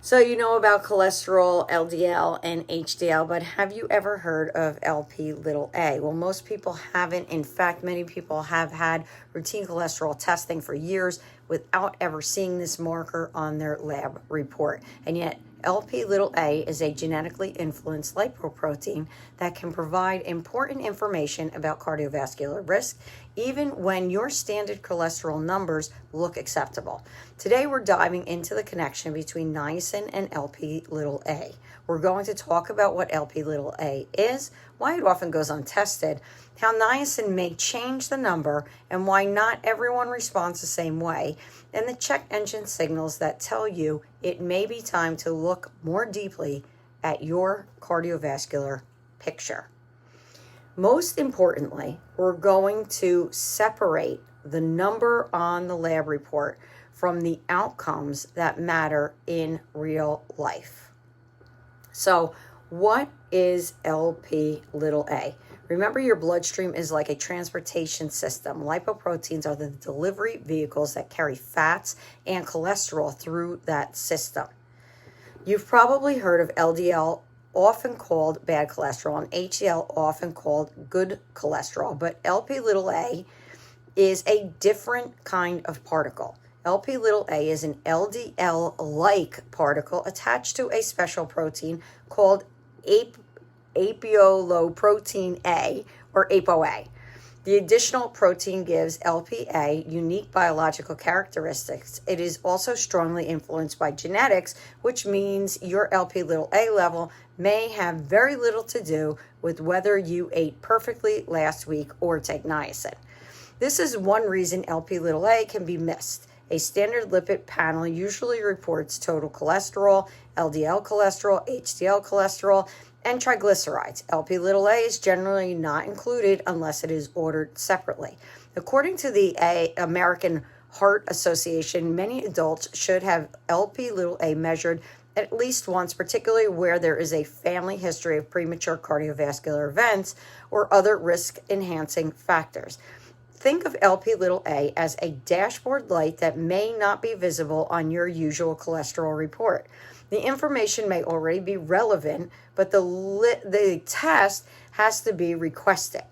So you know about cholesterol, LDL, and HDL, but have you ever heard of LP little a? Well, most people haven't. In fact, many people have had routine cholesterol testing for years without ever seeing this marker on their lab report. And yet, LP little a is a genetically influenced lipoprotein that can provide important information about cardiovascular risk, even when your standard cholesterol numbers look acceptable. Today, we're diving into the connection between niacin and LP little a. We're going to talk about what LP little a is, why it often goes untested, how niacin may change the number, and why not everyone responds the same way, and the check engine signals that tell you it may be time to look more deeply at your cardiovascular picture. Most importantly, we're going to separate the number on the lab report from the outcomes that matter in real life. So, what is LP little a? Remember, your bloodstream is like a transportation system. Lipoproteins are the delivery vehicles that carry fats and cholesterol through that system. You've probably heard of LDL, often called bad cholesterol, and HDL, often called good cholesterol, but LP little a is a different kind of particle. LP little a is an LDL-like particle attached to a special protein called apolipoprotein A, or ApoA. The additional protein gives LPA unique biological characteristics. It is also strongly influenced by genetics, which means your LP little a level may have very little to do with whether you ate perfectly last week or take niacin. This is one reason LP little a can be missed. A standard lipid panel usually reports total cholesterol, LDL cholesterol, HDL cholesterol, and triglycerides. LP little a is generally not included unless it is ordered separately. According to the American Heart Association, many adults should have LP little a measured at least once, particularly where there is a family history of premature cardiovascular events or other risk-enhancing factors. Think of LP little a as a dashboard light that may not be visible on your usual cholesterol report. The information may already be relevant, but the test has to be requested.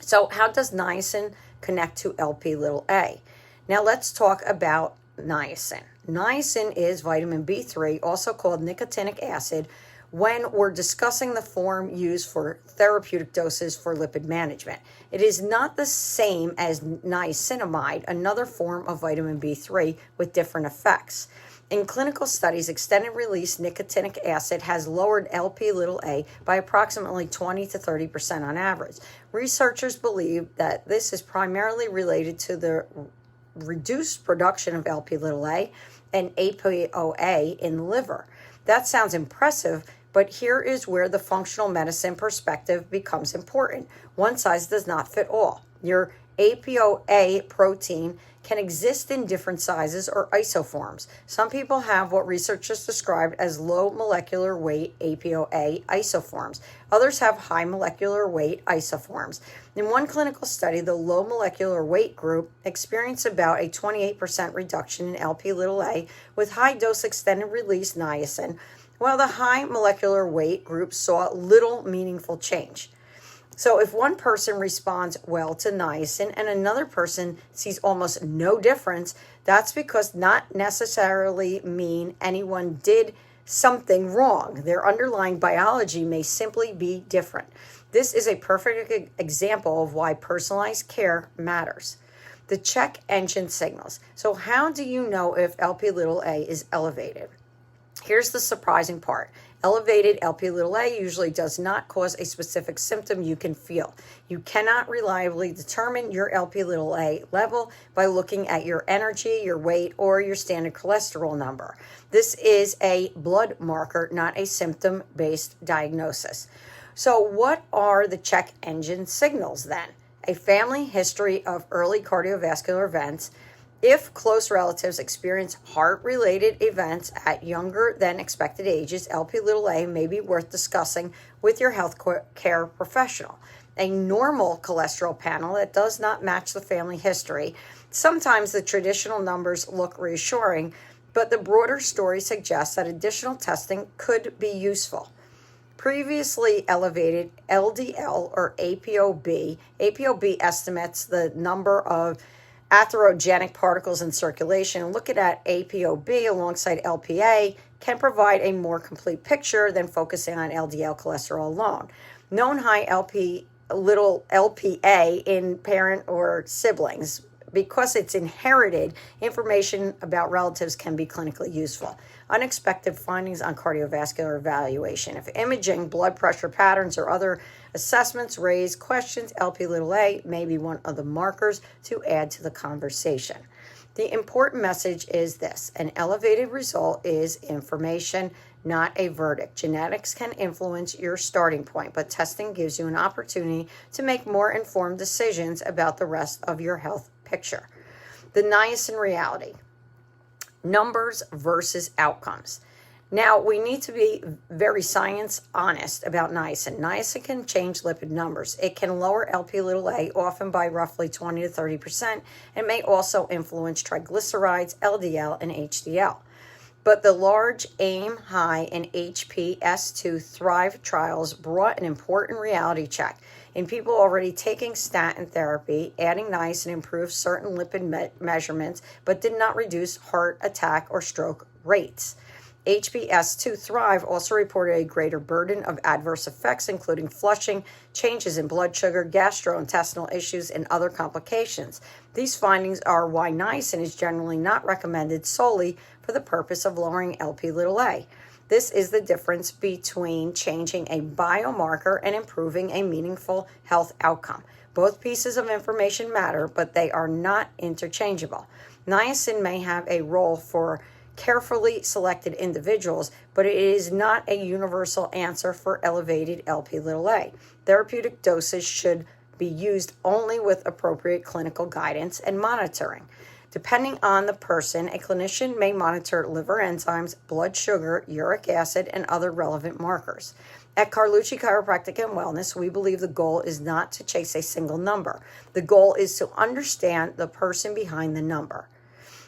So how does niacin connect to LP little a? Now let's talk about niacin. Niacin is vitamin B3, also called nicotinic acid, when we're discussing the form used for therapeutic doses for lipid management. It is not the same as niacinamide, another form of vitamin B3 with different effects. In clinical studies, extended release nicotinic acid has lowered LP little a by approximately 20 to 30% on average. Researchers believe that this is primarily related to the reduced production of LP little a and ApoA in the liver. That sounds impressive, but here is where the functional medicine perspective becomes important. One size does not fit all. Your ApoA protein can exist in different sizes or isoforms. Some people have what researchers described as low molecular weight ApoA isoforms. Others have high molecular weight isoforms. In one clinical study, the low molecular weight group experienced about a 28% reduction in LP little a with high dose extended release niacin, while the high molecular weight group saw little meaningful change. So if one person responds well to niacin and another person sees almost no difference, that's because not necessarily mean anyone did something wrong. Their underlying biology may simply be different. This is a perfect example of why personalized care matters. The check engine signals. So how do you know if LP little a is elevated? Here's the surprising part. Elevated LP little a usually does not cause a specific symptom you can feel. You cannot reliably determine your LP little a level by looking at your energy, your weight, or your standard cholesterol number. This is a blood marker, not a symptom-based diagnosis. So what are the check engine signals then? A family history of early cardiovascular events. If close relatives experience heart-related events at younger than expected ages, LP little a may be worth discussing with your health care professional. A normal cholesterol panel that does not match the family history. Sometimes the traditional numbers look reassuring, but the broader story suggests that additional testing could be useful. Previously elevated LDL or ApoB estimates the number of atherogenic particles in circulation. Looking at ApoB alongside LPA can provide a more complete picture than focusing on LDL cholesterol alone. Known high little LPA in parent or siblings, because it's inherited, information about relatives can be clinically useful. Unexpected findings on cardiovascular evaluation. If imaging, blood pressure patterns, or other assessments raise questions, Lp(a) may be one of the markers to add to the conversation. The important message is this: an elevated result is information, not a verdict. Genetics can influence your starting point, but testing gives you an opportunity to make more informed decisions about the rest of your health picture. The niacin reality: numbers versus outcomes. Now, we need to be very science honest about niacin. Niacin can change lipid numbers. It can lower Lp(a), often by roughly 20 to 30%, and may also influence triglycerides, LDL, and HDL. But the large AIM, HIGH, and HPS2 THRIVE trials brought an important reality check. In people already taking statin therapy, adding niacin improved certain lipid measurements, but did not reduce heart attack or stroke rates. HPS2 THRIVE also reported a greater burden of adverse effects, including flushing, changes in blood sugar, gastrointestinal issues, and other complications. These findings are why niacin is generally not recommended solely for the purpose of lowering Lp(a). This is the difference between changing a biomarker and improving a meaningful health outcome. Both pieces of information matter, but they are not interchangeable. Niacin may have a role for carefully selected individuals, but it is not a universal answer for elevated Lp(a). Therapeutic doses should be used only with appropriate clinical guidance and monitoring. Depending on the person, a clinician may monitor liver enzymes, blood sugar, uric acid, and other relevant markers. At Carlucci Chiropractic and Wellness, we believe the goal is not to chase a single number. The goal is to understand the person behind the number.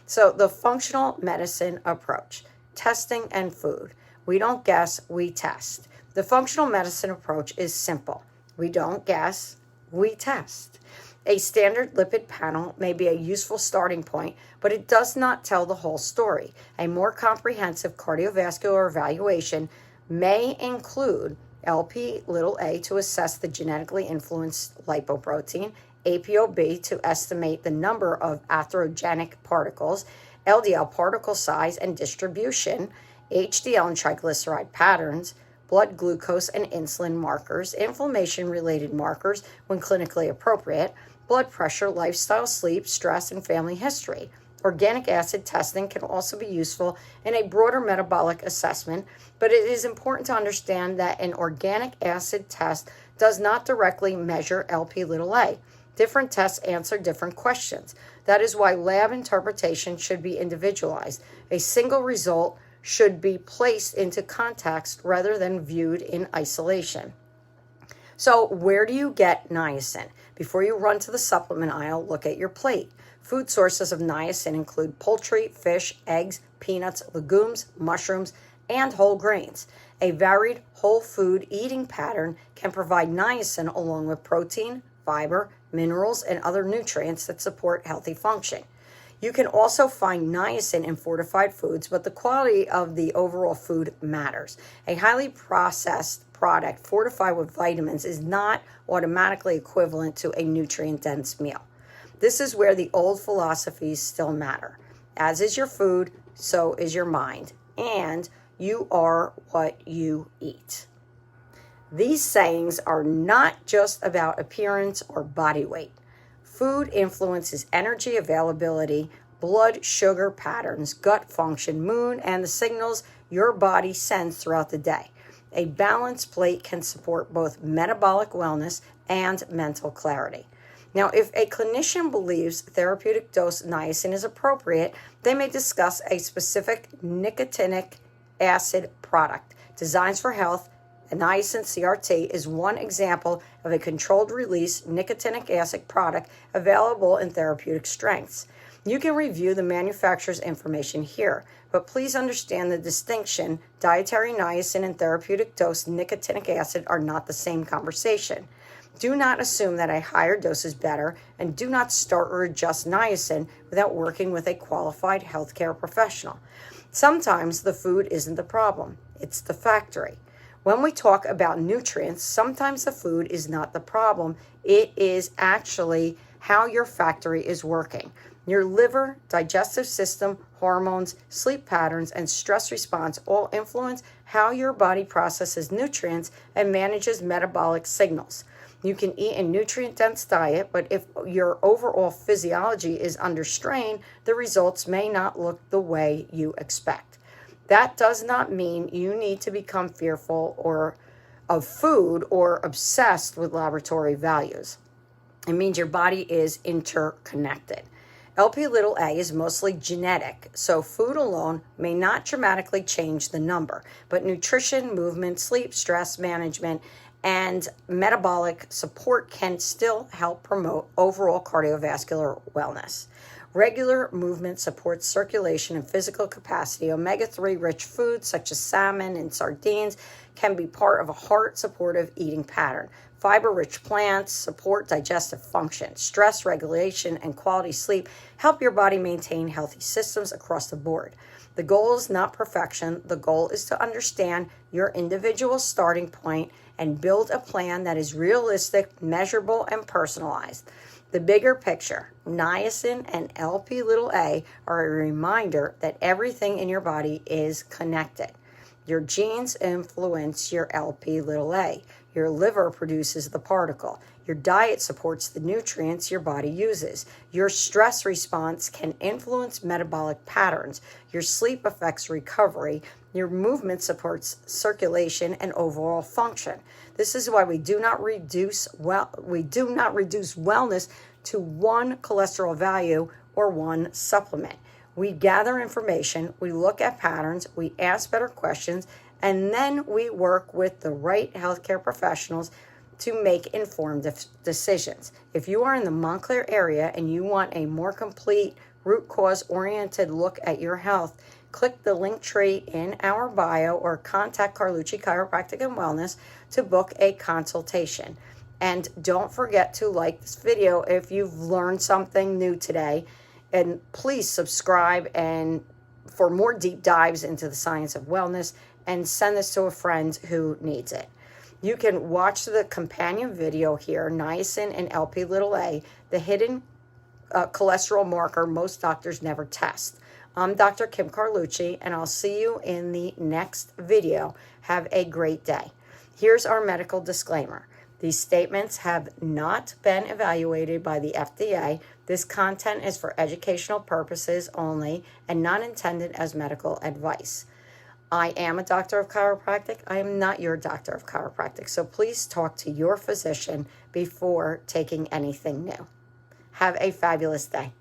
So the functional medicine approach: testing and food. We don't guess, we test. The functional medicine approach is simple. We don't guess, we test. A standard lipid panel may be a useful starting point, but it does not tell the whole story. A more comprehensive cardiovascular evaluation may include Lp(a) to assess the genetically influenced lipoprotein, ApoB to estimate the number of atherogenic particles, LDL particle size and distribution, HDL and triglyceride patterns, blood glucose and insulin markers, inflammation-related markers when clinically appropriate, blood pressure, lifestyle, sleep, stress, and family history. Organic acid testing can also be useful in a broader metabolic assessment, but it is important to understand that an organic acid test does not directly measure Lp(a). Different tests answer different questions. That is why lab interpretation should be individualized. A single result should be placed into context rather than viewed in isolation. So, where do you get niacin? Before you run to the supplement aisle, look at your plate. Food sources of niacin include poultry, fish, eggs, peanuts, legumes, mushrooms, and whole grains. A varied whole food eating pattern can provide niacin along with protein, fiber, minerals, and other nutrients that support healthy function. You can also find niacin in fortified foods, but the quality of the overall food matters. A highly processed product fortified with vitamins is not automatically equivalent to a nutrient-dense meal. This is where the old philosophies still matter. As is your food, so is your mind, and you are what you eat. These sayings are not just about appearance or body weight. Food influences energy availability, blood sugar patterns, gut function, mood, and the signals your body sends throughout the day. A balanced plate can support both metabolic wellness and mental clarity. Now, if a clinician believes therapeutic dose niacin is appropriate, they may discuss a specific nicotinic acid product. Designs for Health, a niacin CRT, is one example of a controlled release nicotinic acid product available in therapeutic strengths. You can review the manufacturer's information here, but please understand the distinction. Dietary niacin and therapeutic-dose nicotinic acid are not the same conversation. Do not assume that a higher dose is better, and do not start or adjust niacin without working with a qualified healthcare professional. Sometimes the food isn't the problem, it's the factory. When we talk about nutrients, sometimes the food is not the problem. It is actually how your factory is working. Your liver, digestive system, hormones, sleep patterns, and stress response all influence how your body processes nutrients and manages metabolic signals. You can eat a nutrient-dense diet, but if your overall physiology is under strain, the results may not look the way you expect. That does not mean you need to become fearful of food or obsessed with laboratory values. It means your body is interconnected. Lp(a) is mostly genetic, so food alone may not dramatically change the number, but nutrition, movement, sleep, stress management, and metabolic support can still help promote overall cardiovascular wellness. Regular movement supports circulation and physical capacity. Omega-3 rich foods such as salmon and sardines can be part of a heart-supportive eating pattern. Fiber-rich plants support digestive function. Stress regulation and quality sleep help your body maintain healthy systems across the board. The goal is not perfection. The goal is to understand your individual starting point and build a plan that is realistic, measurable, and personalized. The bigger picture, niacin and Lp(a) are a reminder that everything in your body is connected. Your genes influence your Lp(a). Your liver produces the particle. Your diet supports the nutrients your body uses. Your stress response can influence metabolic patterns. Your sleep affects recovery. Your movement supports circulation and overall function. This is why we do not reduce wellness to one cholesterol value or one supplement. We gather information, we look at patterns, we ask better questions, and then we work with the right healthcare professionals to make informed decisions. If you are in the Montclair area and you want a more complete, root cause-oriented look at your health, click the link tree in our bio or contact Carlucci Chiropractic and Wellness to book a consultation. And don't forget to like this video if you've learned something new today. And please subscribe and for more deep dives into the science of wellness, and send this to a friend who needs it. You can watch the companion video here, niacin and Lp(a), the hidden cholesterol marker most doctors never test. I'm Dr. Kim Carlucci, and I'll see you in the next video. Have a great day. Here's our medical disclaimer. These statements have not been evaluated by the FDA. This content is for educational purposes only and not intended as medical advice. I am a doctor of chiropractic. I am not your doctor of chiropractic, so please talk to your physician before taking anything new. Have a fabulous day.